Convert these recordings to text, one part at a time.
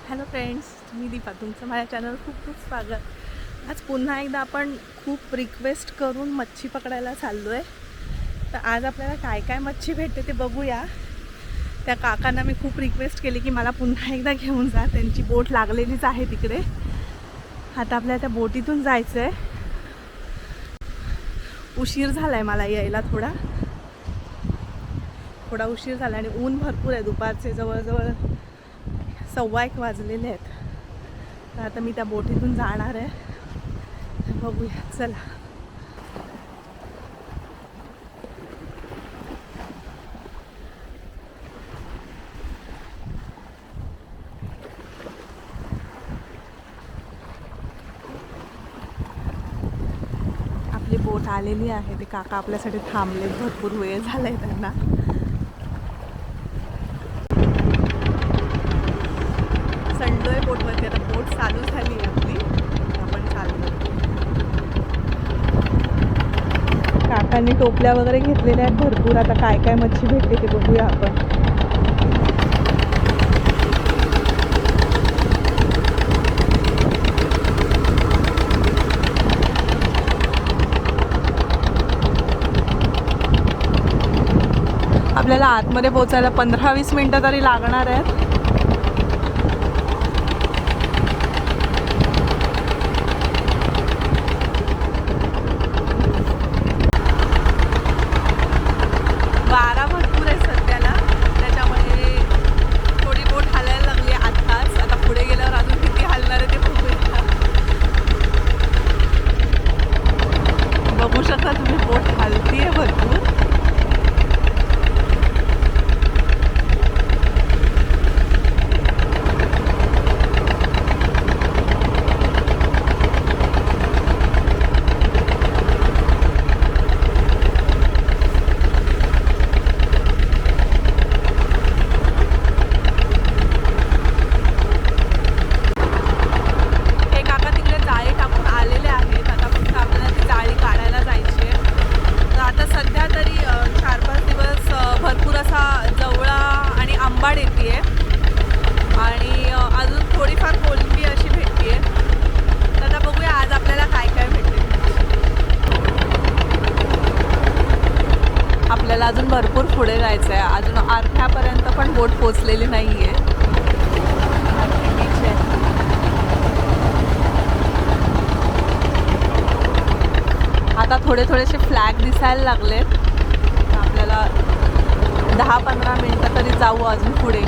Hello friends, मी दीपा. तुमचं माझ्या channel खूप खूप स्वागत. आज पुन्हा एकदा आपण खूप रिक्वेस्ट करून मच्छी पकडायला चाललो आहे. तर आज आपल्याला काय काय मच्छी भेटते ते बघूया. त्या काकांना मी खूप रिक्वेस्ट केली की मला पुन्हा एकदा घेऊन जा. त्यांची बोट लागलेलीच आहे तिकडे. आता आपल्याला त्या बोटीतून जायचं आहे. उशीर झाला आहे मला यायला, थोडा उशीर झाला आणि ऊन भरपूर आहे. दुपारचे जवळजवळ 1:15 वाजलेले आहेत. तर आता मी त्या बोटीतून जाणार आहे. बघूया, चला. आपली बोट आलेली आहे. ते काका आपल्यासाठी थांबले. भरपूर वेळ झाला आहे त्यांना. संडोय बोटवरती. आता बोट चालू झाली आहे आपली. आपण चाललो. काकांनी टोपल्या वगैरे घेतलेल्या आहेत भरपूर. आता काय काय मच्छी भेटते ते बघूया आपण. आपल्याला आतमध्ये पोचायला 15-20 मिनटं तरी लागणार आहेत. वारा भरपूर आहे सध्याला, त्याच्यामुळे थोडी बोट हलायला लागली आत्ताच. आता पुढे गेल्यावर अजून किती हलणार आहे ते बघूया. बघू शकता तुम्ही, बोट हलतीये भरपूर. आणि अजून थोडीफार कोलंबी अशी भेटते. तर आता बघूया आज आपल्याला काय काय भेटते. आपल्याला अजून भरपूर पुढे जायचं आहे. अजून अर्ध्यापर्यंत पण बोट पोचलेली नाही आहे. आता थोडेसे फ्लॅग दिसायला लागलेत. आपल्याला 10-15 मिनटं तरी जाऊ अजून पुढे.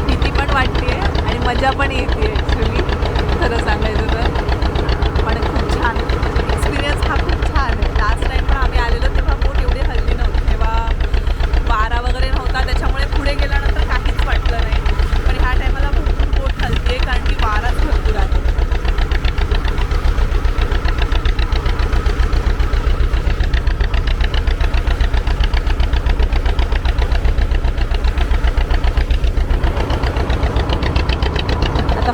भीती पण वाटते आणि मजा पण येते ॲक्च्युली, खरं सांगायचं तर. पण खूप छान एक्सपिरियन्स हा खूप छान आहे. लास्ट टाईम पण आम्ही आलेलो तेव्हा बोट एवढी हलली नव्हती. तेव्हा वारा वगैरे नव्हता, त्याच्यामुळे पुढे गेल्यानंतर काहीच वाटलं नाही. पण ह्या टायमाला भरपूर बोट हलते आहे कारण की वाराच भरपूर आहे.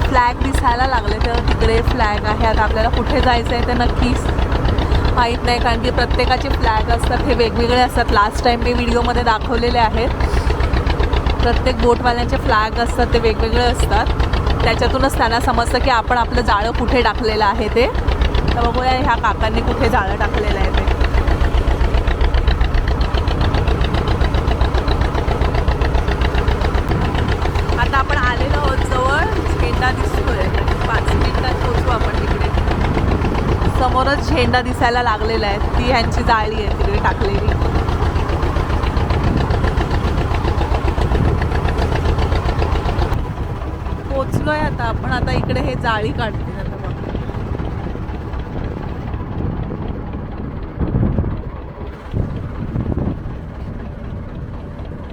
फ्लॅग दिसायला लागले, तर तिकडे फ्लॅग आहे. आता आपल्याला कुठे जायचं आहे ते नक्कीच माहीत नाही, कारण की प्रत्येकाचे फ्लॅग असतात हे वेगवेगळे असतात. लास्ट टाईम मी व्हिडिओमध्ये दाखवलेले आहेत. प्रत्येक बोटवाल्यांचे फ्लॅग असतात ते वेगवेगळे असतात. त्याच्यातूनच त्यांना समजतं की आपण आपलं जाळं कुठे टाकलेलं आहे ते. तर बघूया ह्या काकांनी कुठे जाळं टाकलेलं आहे ते. आता आपण आलेलो आहोत जवळ. झेंडा दिसतोय. 5 मिनिटात पोहोचू आपण तिकडे. समोरच झेंडा दिसायला लागलेला आहे. ती ह्यांची जाळी आहे तिकडे टाकलेली. पोचलोय आता आपण. आता इकडे हे जाळी काढते. आता बघ,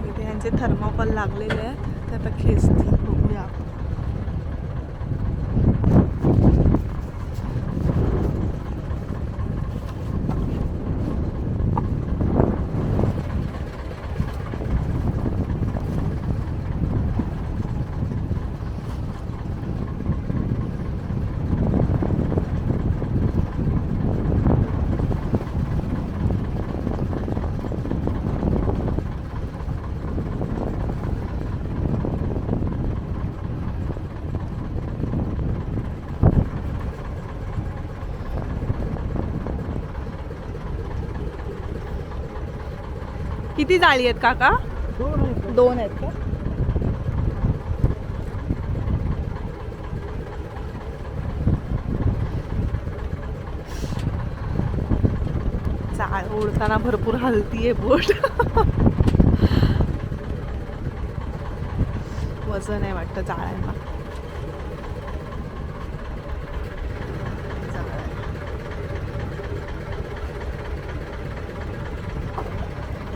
इथे ह्यांचे थर्मोकॉल लागलेले आहेत. ते आता खेचतील. बघूया. किती जाळी आहेत काका? 2 आहेत का? जाळ ओढताना भरपूर हलतीये बोट. वजन आहे वाटतं जाळ्यांना.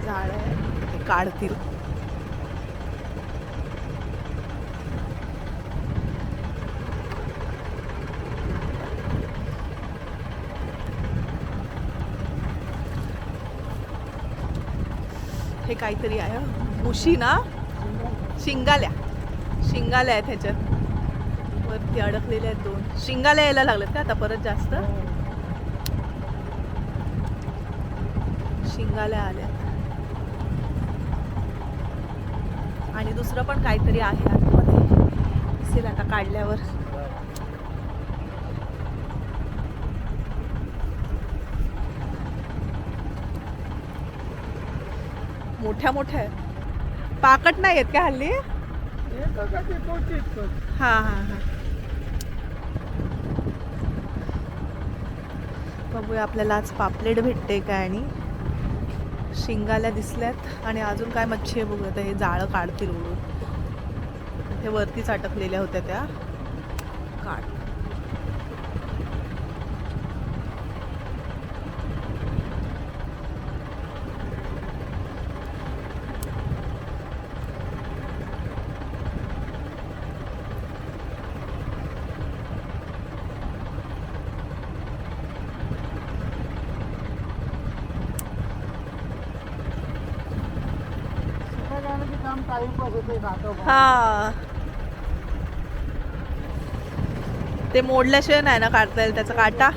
जाळ आहे ते काढतील. हे काहीतरी आहे मुशी ना, शिंगाल्या आहेत ह्याच्यात. वरती अडकलेल्या आहेत 2 शिंगाल्या यायला लागल्यात का आता परत जास्त? शिंगाल्या आल्या. आणि दुसरं पण काहीतरी आहे आतमध्ये, दिसेल आता काढल्यावर. मोठ्या आहेत. पाकट नाही आहेत का हल्ली? हा हा हा. बघूया आपल्याला आज पापलेट भेटते काय. आणि शिंगाल्या दिसल्यात आणि अजून काय मच्छी आहे बघूया. हे जाळं काढतील उडून. हे वरतीच अटकलेल्या होत्या त्या. काढ. हा ते मोडल्याशिवाय नाही ना काढता येईल त्याचा काटा.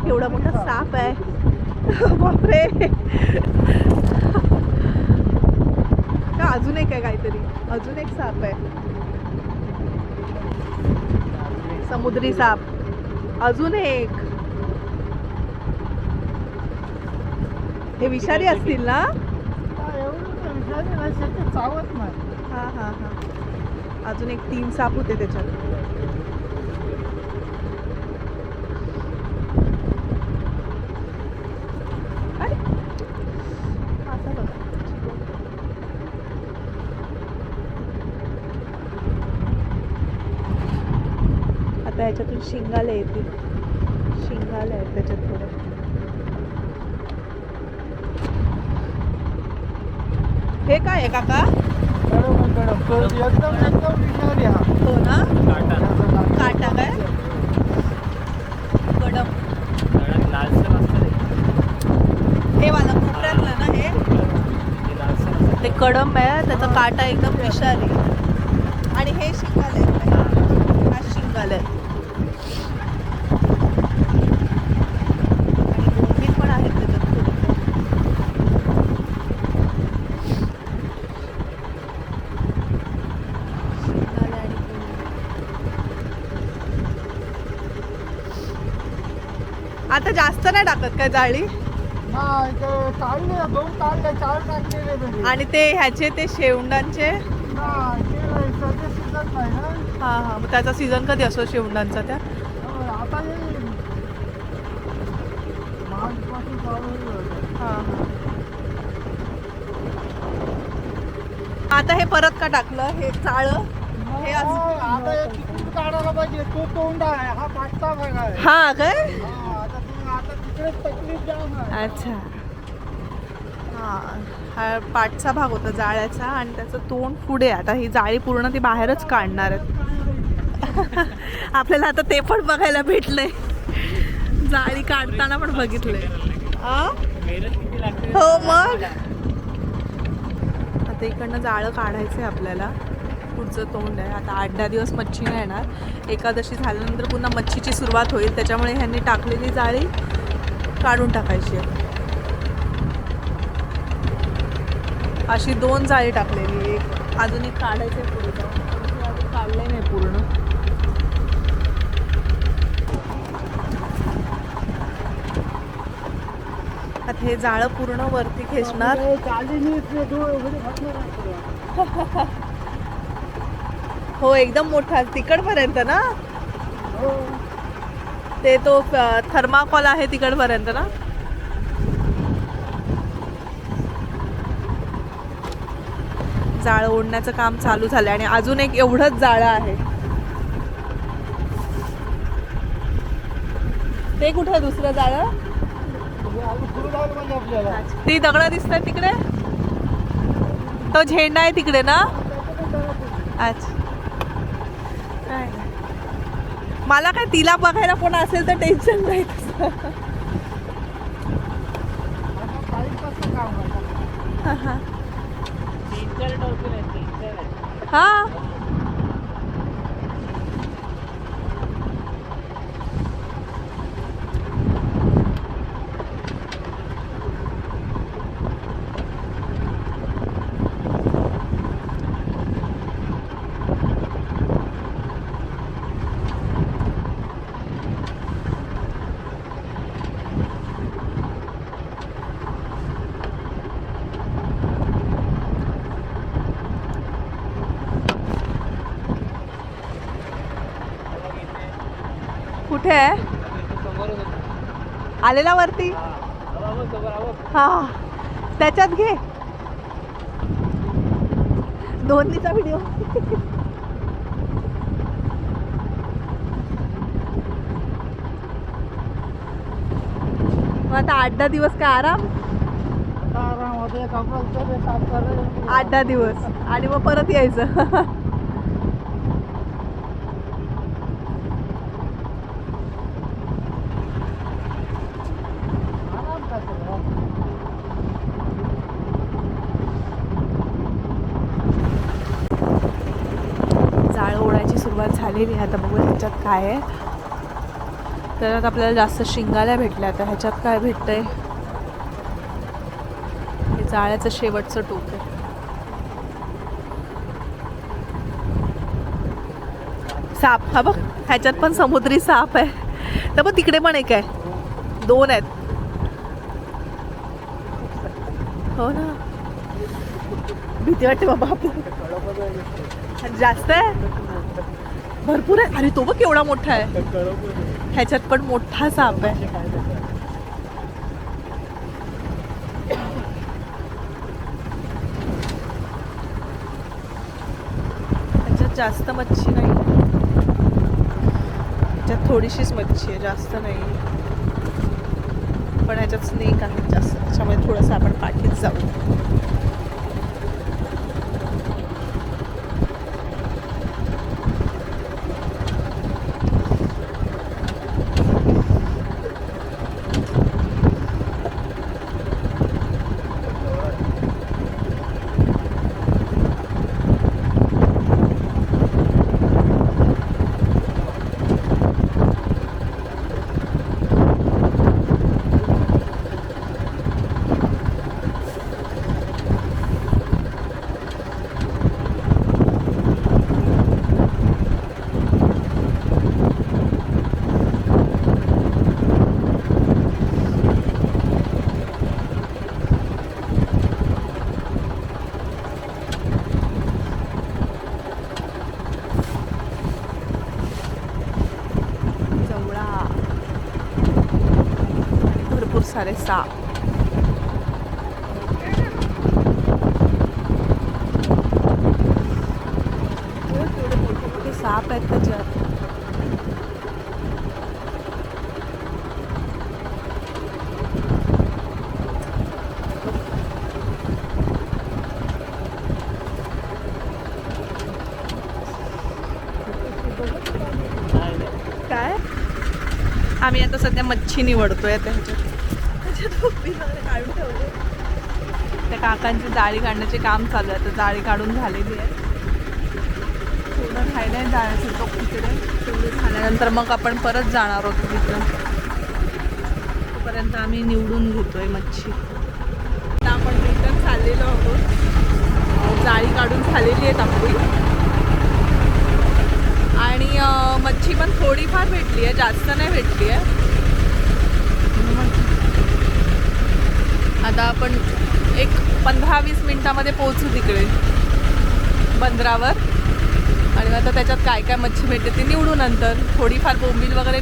एवढा मोठा साप आहे. बापरे. का अजून एक आहे काहीतरी? अजून एक साप आहे, समुद्री साप. अजून एक. हे विषारी असतील ना? हा हा हा. अजून एक 3 साप होते त्याच्यात. आता ह्याच्यातून शिंगाले येतील. शिंगाले आहेत त्याच्यात थोडे. हे काय आहे काका? एकदम विषारी. हा हो ना. काटा काय? कडम. हे वाला कोपऱ्यातलं ना हे? ते कडम आहे, त्याचा काटा एकदम विषारी. आणि हे शिंगाले आहेत. हा शिंगाले आहेत. आणि बोंबील पण आहेत त्याच्यात थोडी. आता जास्त नाही टाकत काय जाळी? काढले 2 काढले 4 टाकलेले. आणि ते ह्याचे ते शेवंडांचे सीझन नाही ना. हा हा. मग त्याचा सीझन कधी असतो शेवंडांचा? त्या आता हा हा. आता हे परत का टाकलं हे चाळं? हे आता तिकडून काढायला पाहिजे. तो तोंड आहे, हा पाठचा भाग आहे. हा काय? आता तिकडे तकलीफ जाम आहे. अच्छा. हा पाठचा भाग होता जाळ्याचा आणि त्याचं तोंड पुढे. आता ही जाळी पूर्ण ती बाहेरच काढणार आहेत. आपल्याला आता ते पण बघायला भेटलंय. जाळी काढताना पण बघितलंय. हो मग आता इकडनं जाळं काढायचं आहे आपल्याला. पुढचं तोंड आहे. आता 8-10 दिवस मच्छी नाही येणार. एकादशी झाल्यानंतर पुन्हा मच्छीची सुरुवात होईल. त्याच्यामुळे ह्यांनी टाकलेली जाळी काढून टाकायची आहे. अशी 2 जाळी टाकलेली. अजून एक काढायचं आहे पुढे जाऊन. अजून काढलंय नाही पूर्ण. आता हे जाळं पूर्ण वरती खेचणार. हो एकदम मोठा तिकडपर्यंत ना. ते तो थर्माकॉल आहे तिकडपर्यंत ना. जाळं ओढण्याचं काम चालू झालंय आणि अजून एक एवढंच जाळं आहे. ते कुठं आहे दुसरं जाळं? ती दगड दिसतात तिकडे. तो झेंडा आहे तिकडे ना. अच्छा काय मला काय तिला बघायला कोण असेल तर टेन्शन नाही. हा कुठे आहे? आलेला वरती. हा त्याच्यात घे दोन्हीचा व्हिडिओ. मग आता 8-10 दिवस काय आराम. 8-10 दिवस आणि मग परत यायचं. झालेली आहे. आता बघू ह्याच्यात काय आहे. त्याच्यात आपल्याला जास्त शिंगाल्या भेटल्या. आता ह्याच्यात काय भेटतंय. हे जाळ्याचं शेवटचं टोक आहे. साप. हा बघ ह्याच्यात पण समुद्री साप आहे. तर बघ तिकडे पण एक आहे. 2 आहेत. हो ना भीती वाटते बाबा. जास्त आहे भरपूर आहे. अरे तो बघ केवढा मोठा आहे. ह्याच्यात पण मोठा साप आहे. ह्याच्यात जास्त मच्छी नाही. ह्याच्यात थोडीशीच मच्छी आहे जास्त नाही. पण ह्याच्यात स्नेक आहे जास्त. त्याच्यामुळे थोडंसं आपण पाठीत जाऊ. सारे साप. मोठे साप आहेत त्याच्यात. काय आम्ही आता सध्या मच्छी निवडतोय. त्याच्यात काढून ठेवले. काकांची जाळी काढण्याचे काम चालू आहे. आता जाळी काढून झालेली आहे. थोडं राहिलं आहे जाळ्याचं टोक तिकडे. तेवढं झाल्यानंतर मग आपण परत जाणार आहोत तिथं. तोपर्यंत आम्ही निवडून घेतोय मच्छी. आता आपण रिटर्न चाललेलो आहोत. जाळी काढून झालेली आहेत आपली आणि मच्छी पण थोडीफार भेटली आहे, जास्त नाही भेटली आहे. आता आपण एक 15-20 मिनिटामध्ये पोहोचू तिकडे बंदरावर आणि आता त्याच्यात काय काय मच्छी भेटते ते निवडू. नंतर थोडीफार बोंबील वगैरे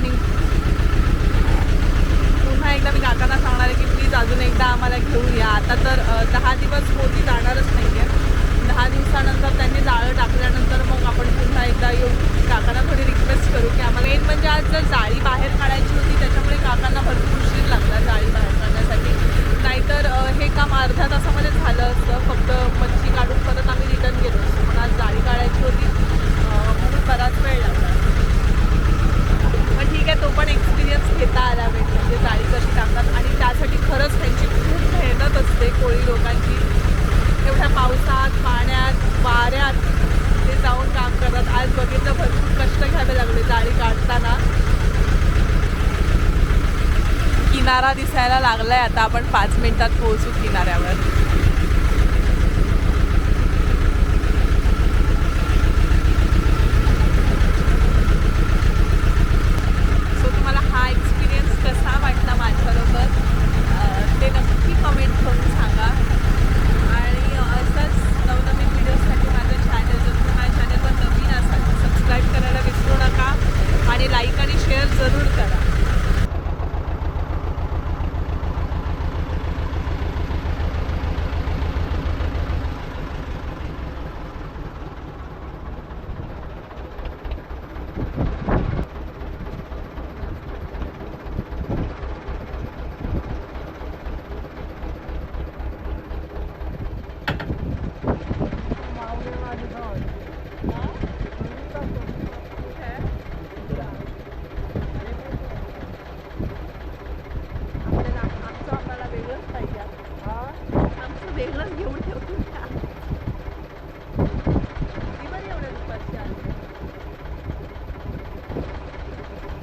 पुन्हा एकदा मी काकांना सांगणार आहे की प्लीज अजून एकदा आम्हाला घेऊन या. आता तर 10 दिवस पोती जाणारच नाही आहे. 10 दिवसानंतर त्यांनी जाळं टाकल्यानंतर मग आपण पुन्हा एकदा येऊ. काकांना थोडी रिक्वेस्ट करू की आम्हाला मेन म्हणजे आज जर जाळी बाहेर काढायची होती त्याच्यामुळे काकांना भरपूर उशीर लागला जाळी बाहेर काढण्यासाठी. नाहीतर हे काम अर्ध्या तासामध्ये झालं असतं. फक्त मच्छी काढून परत आम्ही रिटर्न गेलो असतो. पण आज जाळी काढायची होती म्हणून बराच वेळ लागला. पण ठीक आहे, तो पण एक्सपिरियन्स घेता आला पाहिजे. म्हणजे जाळी कशी टाकतात आणि त्यासाठी खरंच त्यांची खूप मेहनत असते कोळी लोकांची. एवढ्या पावसात, पाण्यात, वाऱ्यात ते जाऊन काम करतात. आज बघितलं भरपूर कष्ट घ्यावे लागले जाळी काढताना. किनारा दिसायला लागलाय. आता आपण 5 मिनिटात पोहोचू किनाऱ्यावर.